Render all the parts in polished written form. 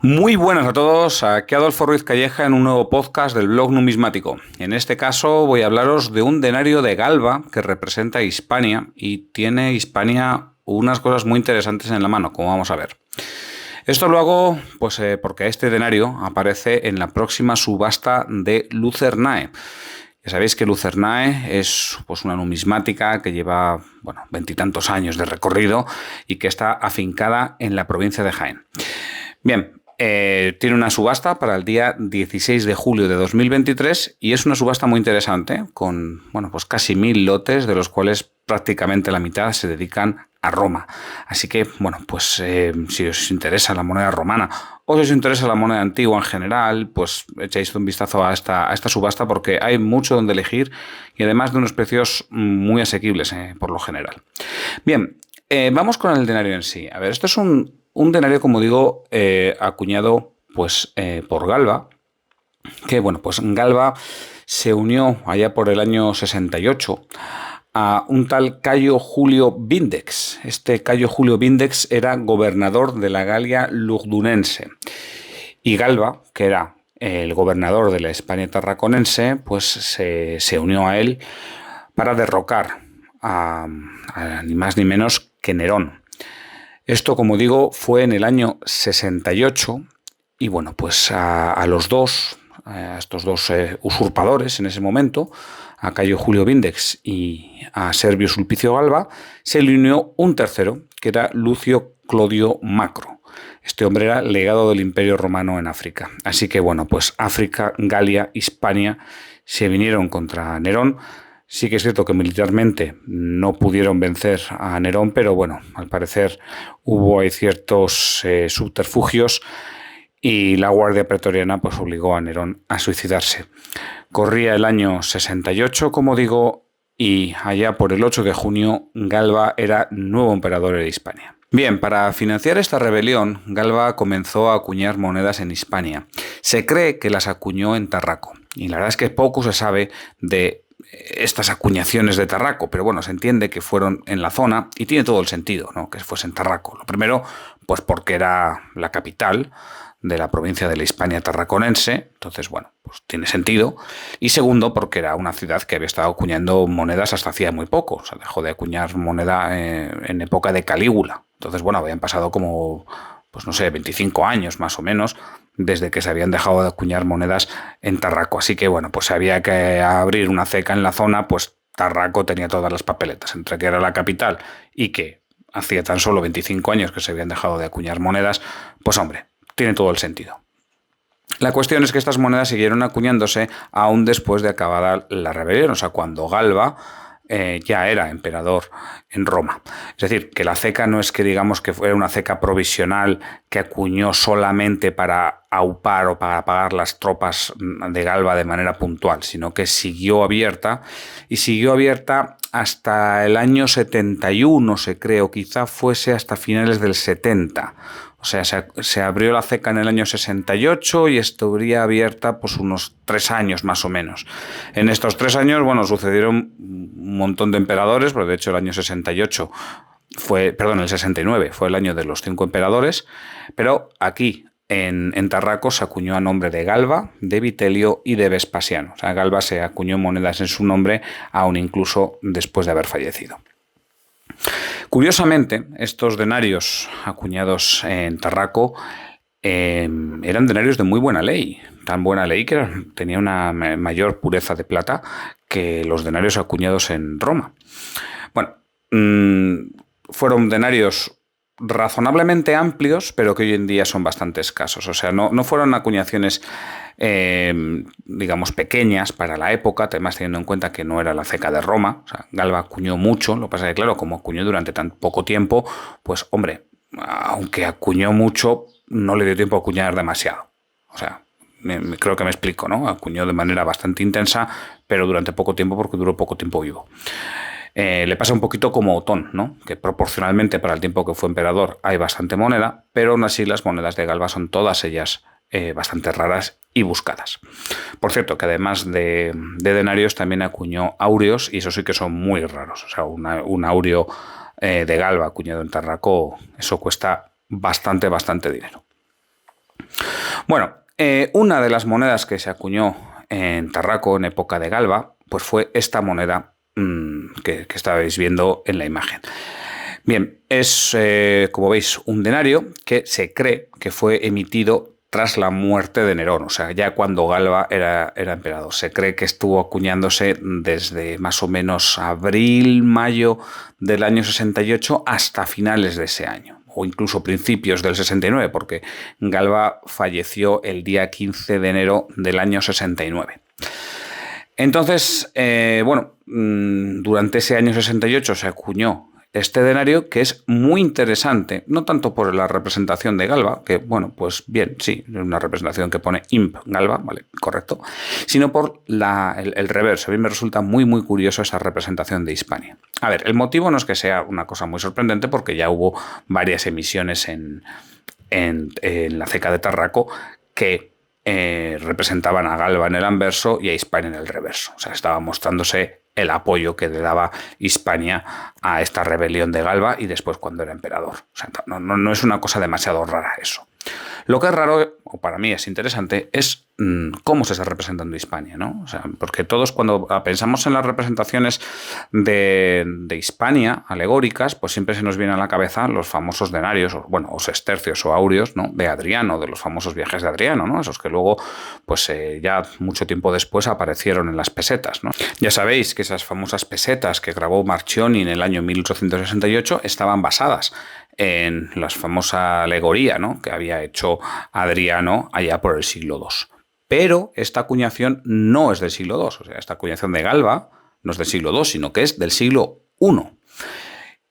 Muy buenas a todos, aquí Adolfo Ruiz Calleja en un nuevo podcast del blog numismático. En este caso voy a hablaros de un denario de Galba que representa a Hispania y tiene Hispania unas cosas muy interesantes en la mano, como vamos a ver. Esto lo hago pues porque este denario aparece en la próxima subasta de Lucernae. Ya sabéis que Lucernae es pues, una numismática que lleva veintitantos años de recorrido y que está afincada en la provincia de Jaén. Bien, tiene una subasta para el día 16 de julio de 2023 y es una subasta muy interesante con pues casi 1000 lotes, de los cuales prácticamente la mitad se dedican a Roma. Así que, si os interesa la moneda romana o si os interesa la moneda antigua en general, pues echéis un vistazo a esta subasta porque hay mucho donde elegir y además de unos precios muy asequibles por lo general. Bien, vamos con el denario en sí. A ver, esto es un denario, como digo, acuñado por Galba, que pues Galba se unió allá por el año 68 a un tal Cayo Julio Vindex. Este Cayo Julio Vindex era gobernador de la Galia Lugdunense. Y Galba, que era el gobernador de la Hispania tarraconense, pues se unió a él para derrocar a ni más ni menos que Nerón. Esto, como digo, fue en el año 68 y a los dos, a estos dos usurpadores en ese momento, a Cayo Julio Vindex y a Servio Sulpicio Galba, se le unió un tercero, que era Lucio Clodio Macro. Este hombre era legado del Imperio Romano en África. Así que, África, Galia, Hispania se vinieron contra Nerón. Sí que es cierto que militarmente no pudieron vencer a Nerón, pero al parecer hubo ahí ciertos subterfugios y la Guardia Pretoriana pues obligó a Nerón a suicidarse. Corría el año 68, como digo, y allá por el 8 de junio Galba era nuevo emperador de Hispania. Bien, para financiar esta rebelión, Galba comenzó a acuñar monedas en Hispania. Se cree que las acuñó en Tarraco, y la verdad es que poco se sabe de estas acuñaciones de Tarraco, pero se entiende que fueron en la zona y tiene todo el sentido, ¿no?, que fuese en Tarraco. Lo primero, pues porque era la capital de la provincia de la Hispania tarraconense, entonces, pues tiene sentido. Y segundo, porque era una ciudad que había estado acuñando monedas hasta hacía muy poco, o sea, dejó de acuñar moneda en época de Calígula. Entonces, habían pasado como, 25 años más o menos, desde que se habían dejado de acuñar monedas en Tarraco. Así que, pues había que abrir una ceca en la zona, pues Tarraco tenía todas las papeletas, entre que era la capital y que hacía tan solo 25 años que se habían dejado de acuñar monedas, pues hombre, tiene todo el sentido. La cuestión es que estas monedas siguieron acuñándose aún después de acabada la rebelión, o sea, cuando Galba ya era emperador en Roma. Es decir, que la ceca no es que digamos que fuera una ceca provisional que acuñó solamente para aupar o para pagar las tropas de Galba de manera puntual, sino que siguió abierta y siguió abierta hasta el año 71, se cree, o quizá fuese hasta finales del 70. O sea, se abrió la ceca en el año 68 y estaría abierta pues unos 3 años más o menos. En estos 3 años, sucedieron un montón de emperadores, pero de hecho el año 68 el 69 fue el año de los 5 emperadores, pero aquí en Tarraco se acuñó a nombre de Galba, de Vitelio y de Vespasiano. O sea, Galba se acuñó monedas en su nombre aún incluso después de haber fallecido. Curiosamente, estos denarios acuñados en Tarraco eran denarios de muy buena ley, tan buena ley que tenía una mayor pureza de plata que los denarios acuñados en Roma. Fueron denarios razonablemente amplios, pero que hoy en día son bastante escasos. O sea, no fueron acuñaciones, digamos, pequeñas para la época, además teniendo en cuenta que no era la ceca de Roma. O sea, Galba acuñó mucho, lo que pasa es que, claro, como acuñó durante tan poco tiempo, pues, hombre, aunque acuñó mucho, no le dio tiempo a acuñar demasiado. O sea, creo que me explico, ¿no? Acuñó de manera bastante intensa, pero durante poco tiempo porque duró poco tiempo vivo. Le pasa un poquito como Otón, ¿no?, que proporcionalmente para el tiempo que fue emperador hay bastante moneda, pero aún así las monedas de Galba son todas ellas bastante raras y buscadas. Por cierto, que además de denarios también acuñó áureos, y eso sí que son muy raros. O sea, un áureo de Galba acuñado en Tarraco, eso cuesta bastante dinero. Bueno, una de las monedas que se acuñó en Tarraco en época de Galba, pues fue esta moneda que estabais viendo en la imagen. Bien, es, como veis, un denario que se cree que fue emitido tras la muerte de Nerón, o sea, ya cuando Galba era emperador. Se cree que estuvo acuñándose desde más o menos abril, mayo del año 68 hasta finales de ese año, o incluso principios del 69, porque Galba falleció el día 15 de enero del año 69. Entonces, durante ese año 68 se acuñó este denario, que es muy interesante, no tanto por la representación de Galba, que, bueno, pues bien, sí, una representación que pone Imp Galba, vale, correcto, sino por el reverso. A mí me resulta muy, muy curioso esa representación de Hispania. A ver, el motivo no es que sea una cosa muy sorprendente, porque ya hubo varias emisiones en la ceca de Tarraco que representaban a Galba en el anverso y a Hispania en el reverso. O sea, estaba mostrándose el apoyo que le daba Hispania a esta rebelión de Galba y después cuando era emperador. O sea, no es una cosa demasiado rara eso. Lo que es raro, o para mí es interesante, es cómo se está representando Hispania, ¿no? O sea, porque todos cuando pensamos en las representaciones de Hispania alegóricas, pues siempre se nos viene a la cabeza los famosos denarios, o sestercios o aureos, ¿no? De Adriano, de los famosos viajes de Adriano, ¿no? Esos que luego, pues ya mucho tiempo después aparecieron en las pesetas, ¿no? Ya sabéis que esas famosas pesetas que grabó Marchionni en el año 1868 estaban basadas en la famosa alegoría, ¿no? Que había hecho Adriano allá por el siglo II. Pero esta acuñación no es del siglo II, o sea, esta acuñación de Galba no es del siglo II, sino que es del siglo I.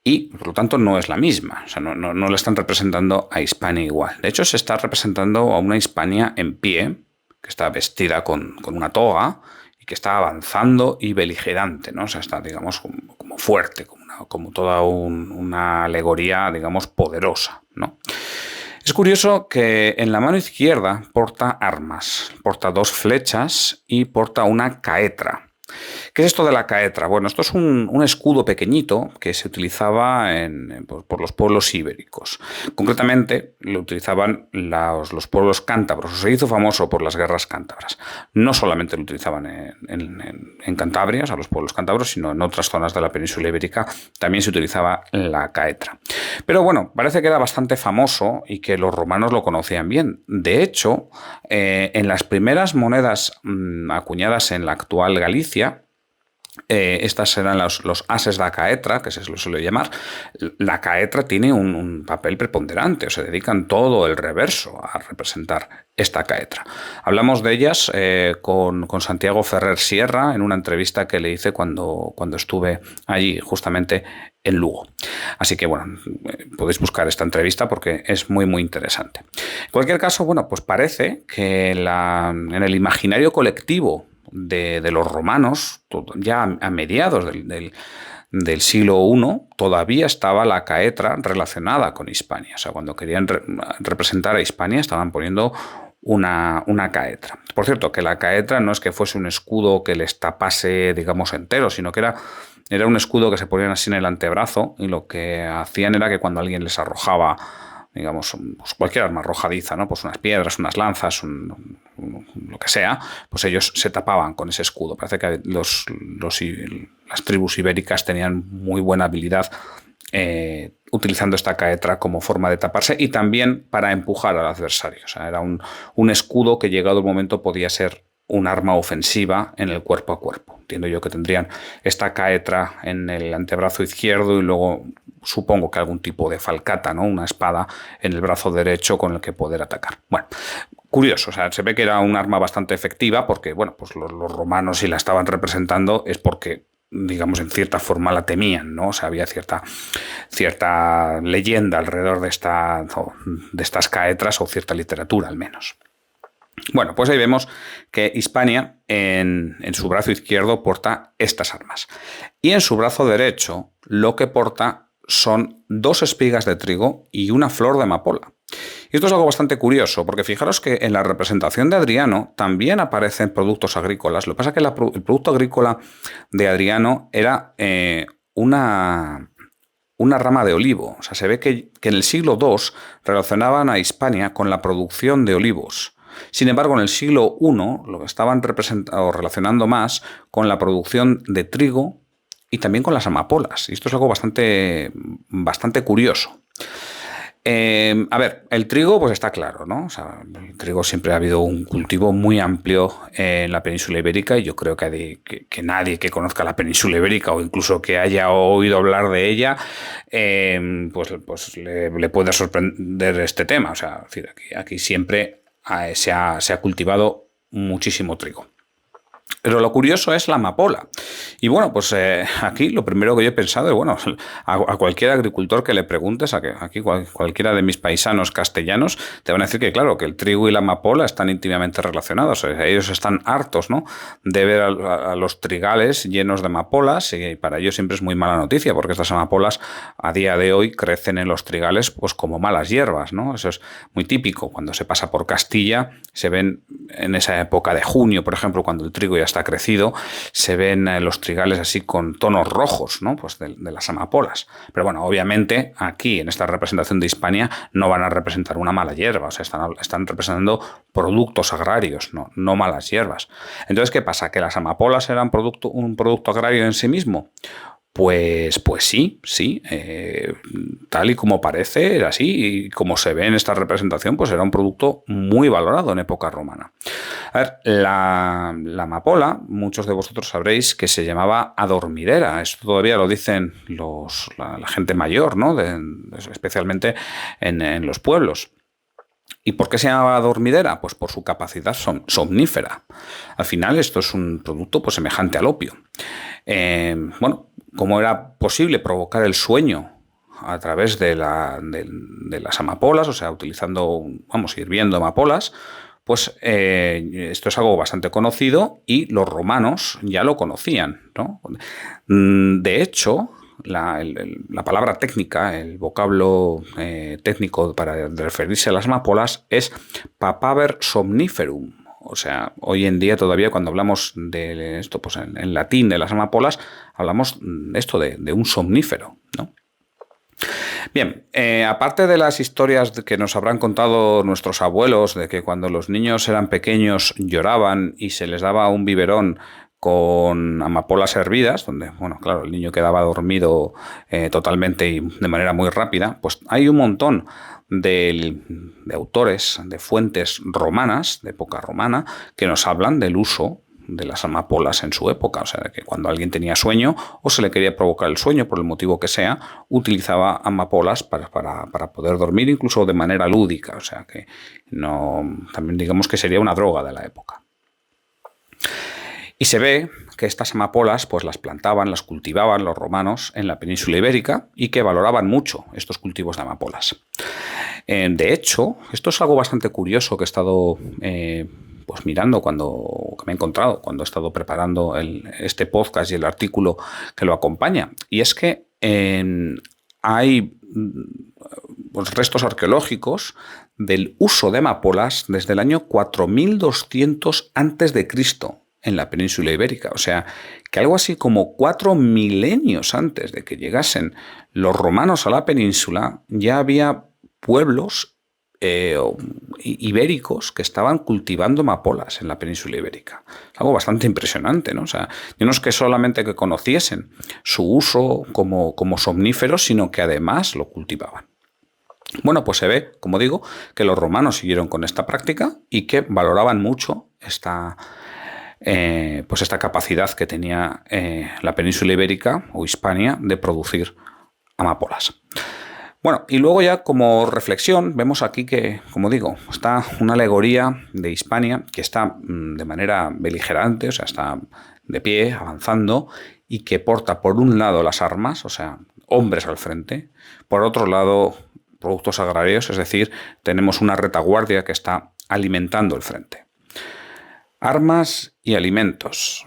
Y, por lo tanto, no es la misma. O sea, no la están representando a Hispania igual. De hecho, se está representando a una Hispania en pie, que está vestida con una toga y que está avanzando y beligerante, ¿no? O sea, está, digamos, como fuerte, como toda una alegoría, digamos, poderosa, ¿no? Es curioso que en la mano izquierda porta armas, porta 2 flechas y porta una caetra. ¿Qué es esto de la caetra? Bueno, esto es un escudo pequeñito que se utilizaba por los pueblos ibéricos. Concretamente, lo utilizaban los pueblos cántabros. Se hizo famoso por las guerras cántabras. No solamente lo utilizaban en Cantabria, o sea, los pueblos cántabros, sino en otras zonas de la península ibérica también se utilizaba la caetra. Pero bueno, parece que era bastante famoso y que los romanos lo conocían bien. De hecho, en las primeras monedas acuñadas en la actual Galicia, estas eran los ases da caetra, que se lo suele llamar. La caetra tiene un papel preponderante, o se dedican todo el reverso a representar esta caetra. Hablamos de ellas con Santiago Ferrer Sierra en una entrevista que le hice cuando estuve allí, justamente en Lugo. Así que, bueno, podéis buscar esta entrevista porque es muy, muy interesante. En cualquier caso, bueno, pues parece que en el imaginario colectivo de los romanos, ya a mediados del siglo I, todavía estaba la caetra relacionada con Hispania. O sea, cuando querían representar a Hispania estaban poniendo una caetra. Por cierto, que la caetra no es que fuese un escudo que les tapase, digamos, entero, sino que era un escudo que se ponían así en el antebrazo y lo que hacían era que cuando alguien les arrojaba, digamos, pues cualquier arma arrojadiza, ¿no? Pues unas piedras, unas lanzas, lo que sea, pues ellos se tapaban con ese escudo. Parece que las tribus ibéricas tenían muy buena habilidad utilizando esta caetra como forma de taparse y también para empujar al adversario. O sea, era un escudo que llegado el momento podía ser un arma ofensiva en el cuerpo a cuerpo. Entiendo yo que tendrían esta caetra en el antebrazo izquierdo y luego supongo que algún tipo de falcata, ¿no? Una espada en el brazo derecho con el que poder atacar. Bueno, curioso, o sea, se ve que era un arma bastante efectiva porque, bueno, pues los romanos si la estaban representando es porque, digamos, en cierta forma la temían, ¿no? O sea, había cierta leyenda alrededor de estas caetras o cierta literatura al menos. Bueno, pues ahí vemos que Hispania en su brazo izquierdo porta estas armas y en su brazo derecho lo que porta son 2 espigas de trigo y una flor de amapola. Y esto es algo bastante curioso, porque fijaros que en la representación de Adriano también aparecen productos agrícolas. Lo que pasa es que el producto agrícola de Adriano era una rama de olivo. O sea, se ve que en el siglo II relacionaban a Hispania con la producción de olivos. Sin embargo, en el siglo I lo estaban relacionando más con la producción de trigo y también con las amapolas. Y esto es algo bastante curioso. A ver, el trigo pues está claro, ¿no? O sea, el trigo siempre ha habido un cultivo muy amplio en la península ibérica y yo creo que nadie que conozca la península ibérica o incluso que haya oído hablar de ella, pues le puede sorprender este tema. O sea, es decir, aquí siempre se ha cultivado muchísimo trigo. Pero lo curioso es la amapola. Y bueno, pues aquí lo primero que yo he pensado es, bueno, a cualquier agricultor que le preguntes, aquí cualquiera de mis paisanos castellanos, te van a decir que claro, que el trigo y la amapola están íntimamente relacionados. Ellos están hartos, ¿no?, de ver a los trigales llenos de amapolas y para ellos siempre es muy mala noticia porque estas amapolas a día de hoy crecen en los trigales pues como malas hierbas, ¿no? Eso es muy típico. Cuando se pasa por Castilla, se ven en esa época de junio, por ejemplo, cuando el trigo ya está crecido, se ven los trigales así con tonos rojos, ¿no?, pues de las amapolas. Pero bueno, obviamente aquí en esta representación de Hispania no van a representar una mala hierba, o sea, están representando productos agrarios, no malas hierbas. Entonces, ¿qué pasa? ¿Que las amapolas eran un producto agrario en sí mismo? Pues sí, tal y como parece, era así, y como se ve en esta representación, pues era un producto muy valorado en época romana. A ver, la amapola, muchos de vosotros sabréis que se llamaba adormidera. Esto todavía lo dicen la gente mayor, ¿no?, especialmente en los pueblos. ¿Y por qué se llamaba adormidera? Pues por su capacidad somnífera. Al final esto es un producto pues semejante al opio. Bueno, ¿cómo era posible provocar el sueño a través de las amapolas? O sea, hirviendo amapolas. Pues esto es algo bastante conocido y los romanos ya lo conocían, ¿no? De hecho, la palabra técnica, el vocablo técnico para referirse a las amapolas es papaver somniferum. O sea, hoy en día todavía cuando hablamos de esto, pues en latín de las amapolas, hablamos esto de un somnífero, ¿no? Bien, aparte de las historias que nos habrán contado nuestros abuelos de que cuando los niños eran pequeños lloraban y se les daba un biberón con amapolas hervidas, donde, bueno, claro, el niño quedaba dormido totalmente y de manera muy rápida, pues hay un montón de autores, de fuentes romanas, de época romana, que nos hablan del uso de las amapolas en su época. O sea, que cuando alguien tenía sueño o se le quería provocar el sueño por el motivo que sea, utilizaba amapolas para poder dormir, incluso de manera lúdica. O sea, que también digamos que sería una droga de la época. Y se ve que estas amapolas pues las plantaban, las cultivaban los romanos en la península ibérica y que valoraban mucho estos cultivos de amapolas. De hecho, esto es algo bastante curioso que he estado pues mirando que me he encontrado cuando he estado preparando este podcast y el artículo que lo acompaña. Y es que hay pues, restos arqueológicos del uso de amapolas desde el año 4200 a.C. en la península ibérica. O sea, que algo así como 4 milenios antes de que llegasen los romanos a la península, ya había pueblos ibéricos que estaban cultivando amapolas en la península ibérica. Algo bastante impresionante, ¿no? O sea, no es que solamente que conociesen su uso como somníferos, sino que además lo cultivaban. Bueno, pues se ve, como digo, que los romanos siguieron con esta práctica y que valoraban mucho esta capacidad que tenía la península ibérica o Hispania de producir amapolas. Bueno, y luego ya como reflexión vemos aquí que, como digo, está una alegoría de Hispania que está de manera beligerante, o sea, está de pie, avanzando, y que porta por un lado las armas, o sea, hombres al frente, por otro lado productos agrarios, es decir, tenemos una retaguardia que está alimentando el frente. Armas y alimentos.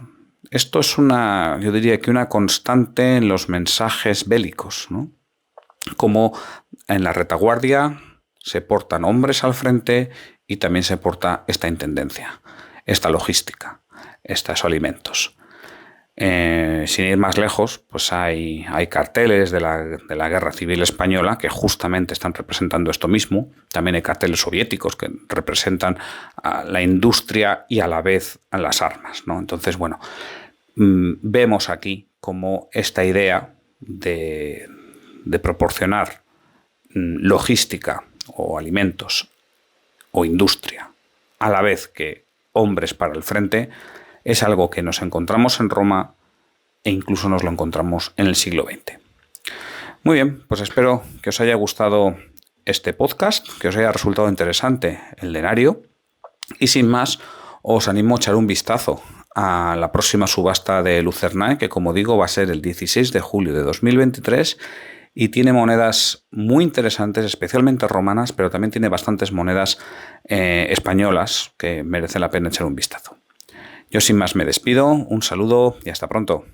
Esto es yo diría que una constante en los mensajes bélicos, ¿no? Como en la retaguardia se portan hombres al frente y también se porta esta intendencia, esta logística, estos alimentos. Sin ir más lejos, pues hay carteles de la Guerra Civil Española que justamente están representando esto mismo. También hay carteles soviéticos que representan a la industria y a la vez a las armas, ¿no? Entonces, bueno, vemos aquí cómo esta idea de proporcionar logística o alimentos o industria a la vez que hombres para el frente es algo que nos encontramos en Roma e incluso nos lo encontramos en el siglo XX. Muy bien, pues espero que os haya gustado este podcast, que os haya resultado interesante el denario y sin más os animo a echar un vistazo a la próxima subasta de Lucernae, que como digo va a ser el 16 de julio de 2023 y tiene monedas muy interesantes, especialmente romanas, pero también tiene bastantes monedas españolas que merecen la pena echar un vistazo. Yo sin más me despido, un saludo y hasta pronto.